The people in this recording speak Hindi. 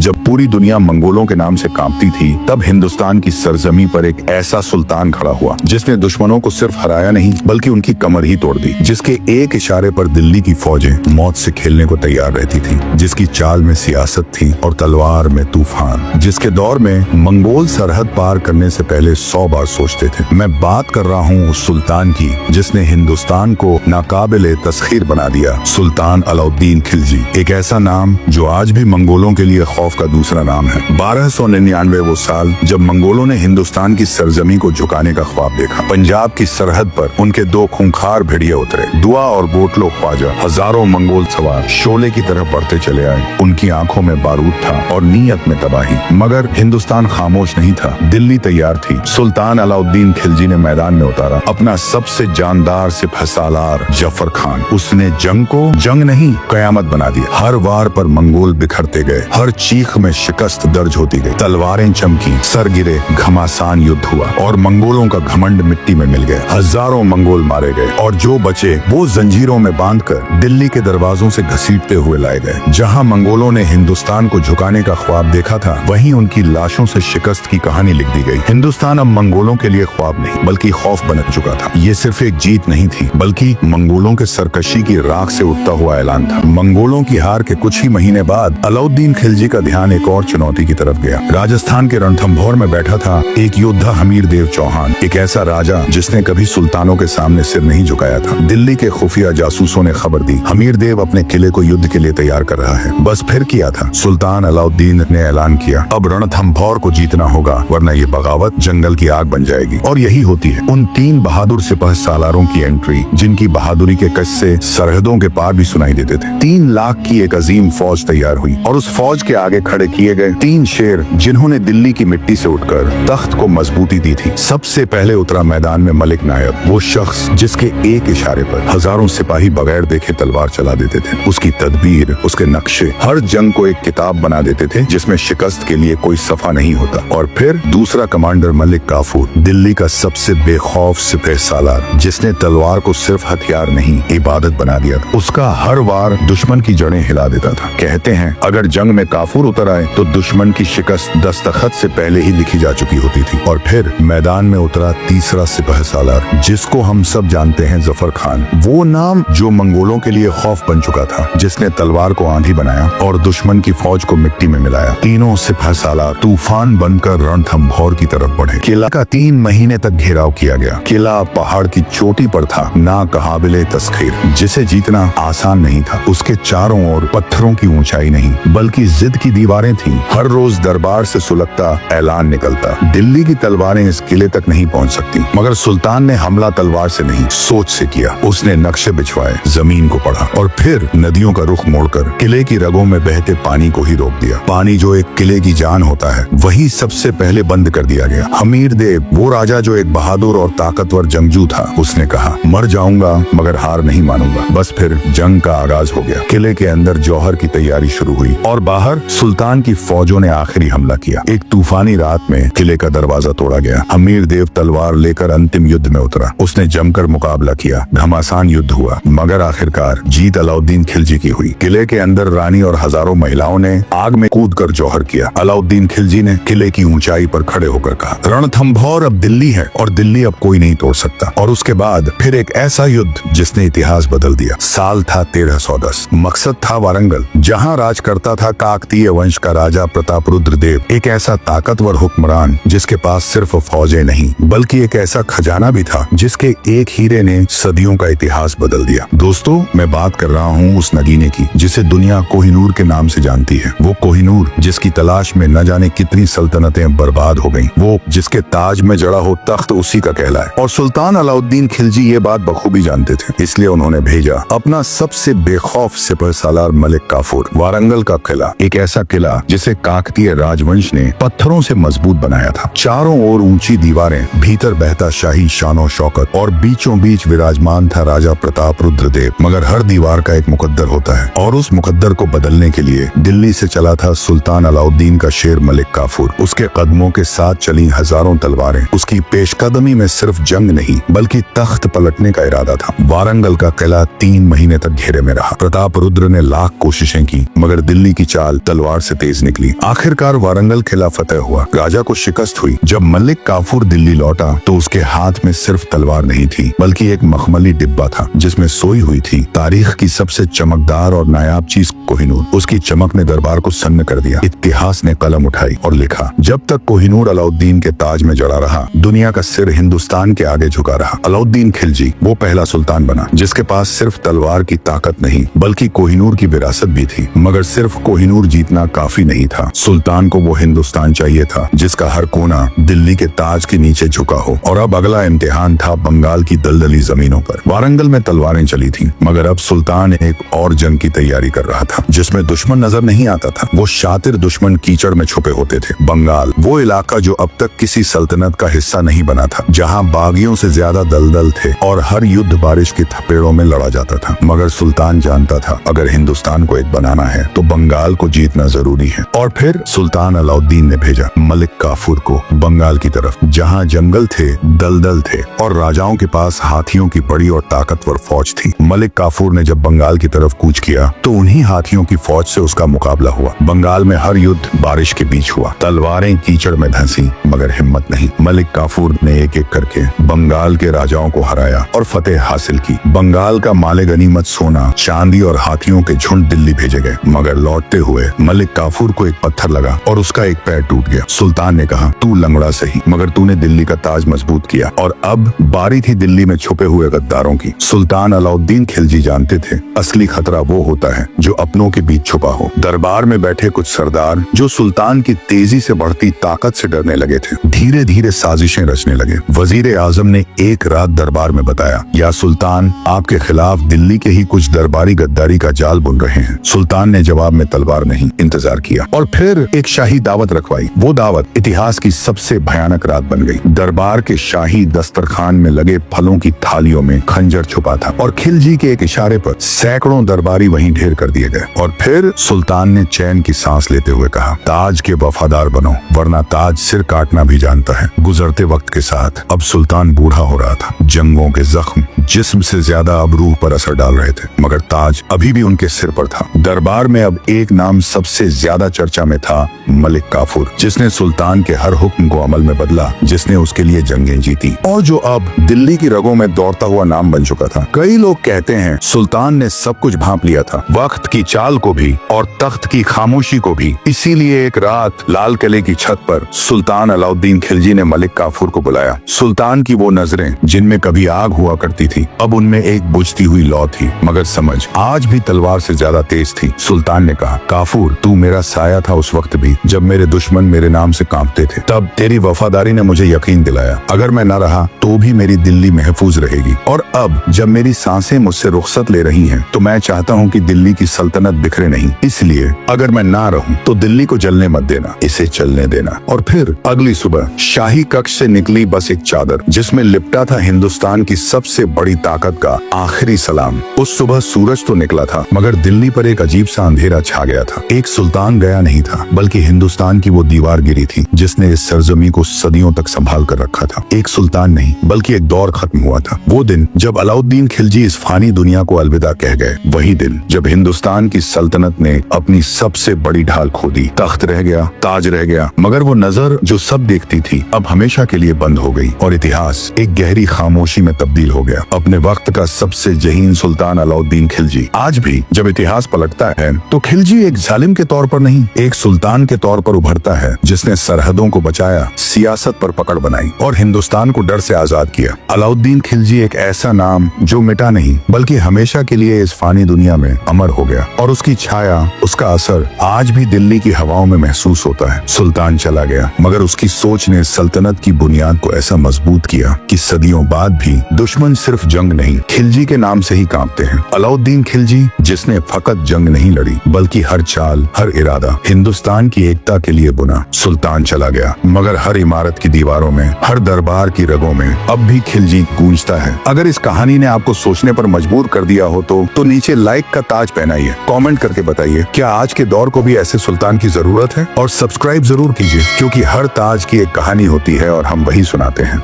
जब पूरी दुनिया मंगोलों के नाम से कांपती थी, तब हिंदुस्तान की सरजमी पर एक ऐसा सुल्तान खड़ा हुआ जिसने दुश्मनों को सिर्फ हराया नहीं बल्कि उनकी कमर ही तोड़ दी, जिसके एक इशारे पर दिल्ली की फौजें मौत से खेलने को तैयार रहती थी, जिसकी चाल में सियासत थी और तलवार में तूफान, जिसके दौर में मंगोल सरहद पार करने से पहले 100 बार सोचते थे। मैं बात कर रहा हूँ उस सुल्तान की जिसने हिंदुस्तान को नाकाबिले तस्खीर बना दिया, सुल्तान अलाउद्दीन खिलजी। एक ऐसा नाम जो आज भी मंगोलों के लिए खौफ का दूसरा नाम है। 1299 वो साल जब मंगोलों ने हिंदुस्तान की सरजमी को झुकाने का ख्वाब देखा। पंजाब की सरहद पर उनके 2 खूंखार भेड़िए उतरे, दुआ और बोटलो ख्वाजा। हजारों मंगोल सवार शोले की तरफ बढ़ते चले आए। उनकी आंखों में बारूद था और नीयत में तबाही। मगर हिंदुस्तान खामोश नहीं था, दिल्ली तैयार थी। सुल्तान अलाउद्दीन खिलजी ने मैदान में उतारा अपना सबसे जानदार सिपह सालार जफर खान। उसने जंग को जंग नहीं कयामत बना दिया। हर वार पर मंगोल बिखरते गए, हर चीख में शिकस्त दर्ज होती गई। तलवारें चमकी, सर गिरे, घमासान युद्ध हुआ और मंगोलों का घमंड मिट्टी में मिल गया। हजारों मंगोल मारे गए और जो बचे वो जंजीरों में बांधकर दिल्ली के दरवाजों से घसीटते हुए लाए गए। जहां मंगोलों ने हिंदुस्तान को झुकाने का ख्वाब देखा था, वहीं उनकी लाशों से शिकस्त की कहानी लिख दी गई। हिंदुस्तान अब मंगोलों के लिए ख्वाब नहीं बल्कि खौफ बन चुका था। ये सिर्फ एक जीत नहीं थी बल्कि मंगोलों के सरकशी की राख से उठता हुआ ऐलान था। मंगोलों की हार के कुछ ही महीने बाद अलाउद्दीन खिलजी का ध्यान एक और चुनौती की तरफ गया। राजस्थान के रणथंभौर में बैठा था एक योद्धा हमीर देव चौहान, एक ऐसा राजा जिसने कभी सुल्तानों के सामने सिर नहीं झुकाया था। दिल्ली के खुफिया जासूसों ने खबर दी, हमीर देव अपने किले को युद्ध के लिए तैयार कर रहा है। बस फिर किया था। सुल्तान अलाउद्दीन ने ऐलान किया, अब रणथंभौर को जीतना होगा वरना ये बगावत जंगल की आग बन जाएगी। और यही होती है। उन 3 बहादुर सिपह सालारों की एंट्री, जिनकी बहादुरी के कश से सरहदों के पार भी सुनाई देते थे। 3 लाख की एक अजीम फौज तैयार हुई और उस फौज के आगे खड़े किए गए 3 शेर जिन्होंने दिल्ली की मिट्टी से उठकर तख्त को मजबूती दी थी। सबसे पहले उतरा मैदान में मलिक नायब, वो शख्स जिसके एक इशारे पर हजारों सिपाही बगैर देखे तलवार चला देते थे। उसकी तदबीर, उसके नक्शे हर जंग को एक किताब बना देते थे जिसमें शिकस्त के लिए कोई सफा नहीं होता। और फिर दूसरा कमांडर मलिक काफूर, दिल्ली का सबसे बेखौफ सिपह सालार, जिसने तलवार को सिर्फ हथियार नहीं इबादत बना दिया। उसका हर वार दुश्मन की जड़ें हिला देता था। कहते हैं अगर जंग में काफूर उतर आए तो दुश्मन की शिकस्त दस्तखत से पहले ही लिखी जा चुकी होती थी। और फिर मैदान में उतरा तीसरा सिपह सालार, जिसको हम सब जानते हैं जफर खान। वो नाम जो मंगोलों के लिए खौफ बन चुका था, जिसने तलवार को आंधी बनाया और दुश्मन की फौज को मिट्टी में मिलाया। तीनों सिपह सालार तूफान बनकर रणथंभौर की तरफ बढ़े। किला का 3 महीने तक घेराव किया गया। किला पहाड़ की चोटी पर था, ना काबिले तस्खीर, जिसे जीतना आसान नहीं था। उसके चारों ओर पत्थरों की ऊंचाई नहीं बल्कि जिद की दीवारें थीं। हर रोज दरबार से सुलगता ऐलान निकलता, दिल्ली की तलवारें इस किले तक नहीं पहुंच सकती। मगर सुल्तान ने हमला तलवार से नहीं सोच से किया। उसने नक्शे बिछवाए, जमीन को पढ़ा और फिर नदियों का रुख मोड़कर किले की रगों में बहते पानी को ही रोक दिया। पानी जो एक किले की जान होता है, वही सबसे पहले बंद कर दिया गया। हमीर देव, वो राजा जो एक बहादुर और ताकतवर जंगजू था, उसने कहा मर जाऊंगा मगर हार नहीं मानूंगा। बस फिर जंग का आगाज हो गया। किले के अंदर जौहर की तैयारी शुरू हुई और बाहर सुल्तान की फौजों ने आखिरी हमला किया। एक तूफानी रात में किले का दरवाजा तोड़ा गया। हमीर देव तलवार लेकर अंतिम युद्ध में उतरा। उसने जमकर मुकाबला किया। घमासान युद्ध हुआ मगर आखिरकार जीत अलाउद्दीन खिलजी की हुई। किले के अंदर रानी और हजारों महिलाओं ने आग में कूदकर जौहर किया। अलाउद्दीन खिलजी ने किले की ऊंचाई पर खड़े होकर कहा, रणथंभौर अब दिल्ली है और दिल्ली अब कोई नहीं तोड़ सकता। और उसके बाद फिर एक ऐसा युद्ध जिसने इतिहास बदल दिया। साल था 1310। मकसद था वारंगल, जहां राज करता था काकतीय वंश का राजा प्रतापरुद्र देव। एक ऐसा ताकतवर हुक्मरान जिसके पास सिर्फ फौजें नहीं बल्कि एक ऐसा खजाना भी था जिसके एक हीरे ने सदियों का इतिहास बदल दिया। दोस्तों, मैं बात कर रहा हूँ उस नगीने की जिसे दुनिया कोहिनूर के नाम से जानती है। वो कोहिनूर जिसकी तलाश में न जाने कितनी सल्तनतें बर्बाद हो गईं। वो जिसके ताज में जड़ा हो तख्त उसी का कहलाए। और सुल्तान अलाउद्दीन खिलजी ये बात बखूबी जानते थे, इसलिए उन्होंने भेजा अपना सबसे बेखौफ सिपह सालार मलिक काफूर। वारंगल का किला, एक ऐसा किला जिसे काकतीय राजवंश ने पत्थरों से मजबूत बनाया था। चारों ओर ऊंची दीवारें, भीतर बहता शाही शानो शौकत और बीचों बीच विराजमान था राजा प्रतापरुद्र देव। मगर हर दीवार का एक मुकद्दर होता है और उस मुकद्दर को बदलने के लिए दिल्ली से चला था सुल्तान अलाउद्दीन का शेर मलिक काफूर। उसके कदमों के साथ चली हजारों तलवारें। उसकी पेशकदमी में सिर्फ जंग नहीं बल्कि तख्त पलटने का इरादा था। वारंगल का किला 3 महीने तक घेरे में रहा। प्रतापरुद्र ने लाख कोशिशें की मगर दिल्ली की चाल तलवार तलवार से तेज निकली। आखिरकार वारंगल किला फतेह हुआ, राजा को शिकस्त हुई। जब मलिक काफूर दिल्ली लौटा तो उसके हाथ में सिर्फ तलवार नहीं थी, बल्कि एक मखमली डिब्बा था जिसमें सोई हुई थी तारीख की सबसे चमकदार और नायाब चीज कोहिनूर। उसकी चमक ने दरबार को सन्न कर दिया। इतिहास ने कलम उठाई और लिखा, जब तक कोहिनूर अलाउद्दीन के ताज में जड़ा रहा, दुनिया का सिर हिंदुस्तान के आगे झुका रहा। अलाउद्दीन खिलजी वो पहला सुल्तान बना जिसके पास सिर्फ तलवार की ताकत नहीं बल्कि कोहिनूर की विरासत भी थी। मगर सिर्फ कोहिनूर जीतना काफी नहीं था। सुल्तान को वो हिंदुस्तान चाहिए था जिसका हर कोना दिल्ली के ताज के नीचे झुका हो। और अब अगला इम्तिहान था बंगाल की दलदली जमीनों पर। वारंगल में तलवारें चली थी, मगर अब सुल्तान एक और जंग की तैयारी कर रहा था जिसमें दुश्मन नजर नहीं आता था। वो शातिर दुश्मन कीचड़ में छुपे होते थे। बंगाल वो इलाका जो अब तक किसी सल्तनत का हिस्सा नहीं बना था, जहाँ बागियों से ज्यादा दलदल थे और हर युद्ध बारिश की थपेड़ों में लड़ा जाता था। मगर सुल्तान जानता था, अगर हिंदुस्तान को एक बनाना है तो बंगाल को जीतना जरूरी है। और फिर सुल्तान अलाउद्दीन ने भेजा मलिक काफूर को बंगाल की तरफ, जहाँ जंगल थे, दलदल थे और राजाओं के पास हाथियों की बड़ी और ताकतवर फौज थी। मलिक काफूर ने जब बंगाल की तरफ कूच किया तो उन्हीं हाथियों की फौज से उसका मुकाबला हुआ। बंगाल में हर युद्ध बारिश के बीच हुआ। तलवारें कीचड़ में धंसी, मगर हिम्मत नहीं। मलिक काफूर ने एक एक करके बंगाल के राजाओं को हराया और फतेह हासिल की। बंगाल का माले गनीमत सोना, चांदी और हाथियों के झुंड दिल्ली भेजे गए। मगर लौटते हुए मलिक काफूर को एक पत्थर लगा और उसका एक पैर टूट गया। सुल्तान ने कहा, तू लंगड़ा सही, मगर तूने दिल्ली का ताज मजबूत किया। और अब बारी थी दिल्ली में छुपे हुए गद्दारों की। सुल्तान अलाउद्दीन खिलजी जानते थे, असली खतरा वो होता है जो अपनों के बीच छुपा हो। दरबार में बैठे कुछ सरदार जो सुल्तान की तेजी से बढ़ती ताकत से डरने लगे थे, धीरे धीरे साजिशें रचने लगे। वजीर आजम ने एक रात दरबार में बताया, या सुल्तान, आपके खिलाफ दिल्ली के ही कुछ दरबारी गद्दारी का जाल बुन रहे हैं। सुल्तान ने जवाब में तलवार नहीं, इंतजार किया और फिर एक शाही दावत रखवाई। वो दावत इतिहास की सबसे भयानक रात बन गई। दरबार के शाही दस्तरखान में लगे फलों की थालियों में खंजर छुपा था और खिलजी के एक इशारे पर सैकड़ों दरबारी वहीं ढेर कर दिए गए। और फिर सुल्तान ने चैन की सांस लेते हुए कहा, ताज के वफादार बनो, वरना ताज सिर काटना भी जानता है। गुजरते वक्त के साथ अब सुल्तान बूढ़ा हो रहा था। जंगों के जख्म जिस्म से ज्यादा अब रूह पर असर डाल रहे थे, मगर ताज अभी भी उनके सिर पर था। दरबार में अब एक नाम सबसे ज्यादा चर्चा में था, मलिक काफूर, जिसने सुल्तान के हर हुक्म को अमल में बदला, जिसने उसके लिए जंगें जीती और जो अब दिल्ली की रगों में दौड़ता हुआ नाम बन चुका था। कई लोग कहते हैं सुल्तान ने सब कुछ भांप लिया था, वक्त की चाल को भी और तख्त की खामोशी को भी। इसीलिए एक रात लाल किले की छत पर सुल्तान अलाउद्दीन खिलजी ने मलिक काफूर को बुलाया। सुल्तान की वो नजरें जिनमें कभी आग हुआ करती थी, अब उनमें एक बुझती हुई लौ थी, मगर समझ आज भी तलवार से ज्यादा तेज थी। सुल्तान ने कहा, काफूर, तू मेरा साया था उस वक्त भी जब मेरे दुश्मन मेरे नाम से कांपते थे। तब तेरी वफादारी ने मुझे यकीन दिलाया, अगर मैं न रहा तो भी मेरी दिल्ली महफूज रहेगी। और अब जब मेरी सांसें मुझसे रुखसत ले रही हैं, तो मैं चाहता हूँ कि दिल्ली की सल्तनत बिखरे नहीं। इसलिए अगर मैं ना रहूं तो दिल्ली को जलने मत देना, इसे चलने देना। और फिर अगली सुबह शाही कक्ष से निकली बस एक चादर जिसमें लिपटा था हिंदुस्तान की सबसे बड़ी ताकत का आखिरी सलाम। उस सुबह सूरज तो निकला था, मगर दिल्ली पर एक अजीब सा अंधेरा छा गया था। एक सुल्तान गया नहीं था, बल्कि हिंदुस्तान की वो दीवार गिरी थी जिसने इस सरजमी को सदियों तक संभाल कर रखा था। एक सुल्तान नहीं, बल्कि एक दौर खत्म हुआ था। वो दिन जब अलाउद्दीन खिलजी इस फानी दुनिया को अलविदा कह गए, वही दिन जब हिंदुस्तान की सल्तनत ने अपनी सबसे बड़ी ढाल खो दी। तख्त रह गया, ताज रह गया, मगर वो नजर जो सब देखती थी अब हमेशा के लिए बंद हो गई और इतिहास एक गहरी खामोशी में तब्दील हो गया। अपने वक्त का सबसे जहीन सुल्तान अलाउद्दीन खिलजी आज भी जब इतिहास पलटता है तो खिलजी एक जालिम के तौर पर नहीं, एक सुल्तान के तौर पर उभरता है जिसने सरहदों को बचाया, सियासत पर पकड़ बनाई और हिंदुस्तान को डर से आजाद किया। अलाउद्दीन खिलजी एक ऐसा नाम जो मिटा नहीं, बल्कि हमेशा के लिए इस फानी दुनिया में अमर हो गया और उसकी छाया, उसका असर आज भी दिल्ली की हवाओं में महसूस होता है। सुल्तान चला गया, मगर उसकी सोच ने सल्तनत की बुनियाद को ऐसा मजबूत किया कि सदियों बाद भी दुश्मन सिर्फ जंग नहीं, खिलजी के नाम से ही कांपते हैं। अलाउद्दीन खिलजी जिसने फकत जंग नहीं लड़ी, बल्कि हर चाल, हर इरादा हिंदुस्तान की एकता के लिए बुना। सुल्तान चला गया, मगर हर इमारत की दीवारों में, हर दरबार की रगों में अब भी खिलजी गूंजता है। अगर इस कहानी ने आपको सोचने पर मजबूर कर दिया हो तो नीचे लाइक का ताज पहनाइए, कमेंट करके बताइए क्या आज के दौर को भी ऐसे सुल्तान की जरूरत है, और सब्सक्राइब जरूर कीजिए क्योंकि हर ताज की एक कहानी होती है और हम वही सुनाते हैं।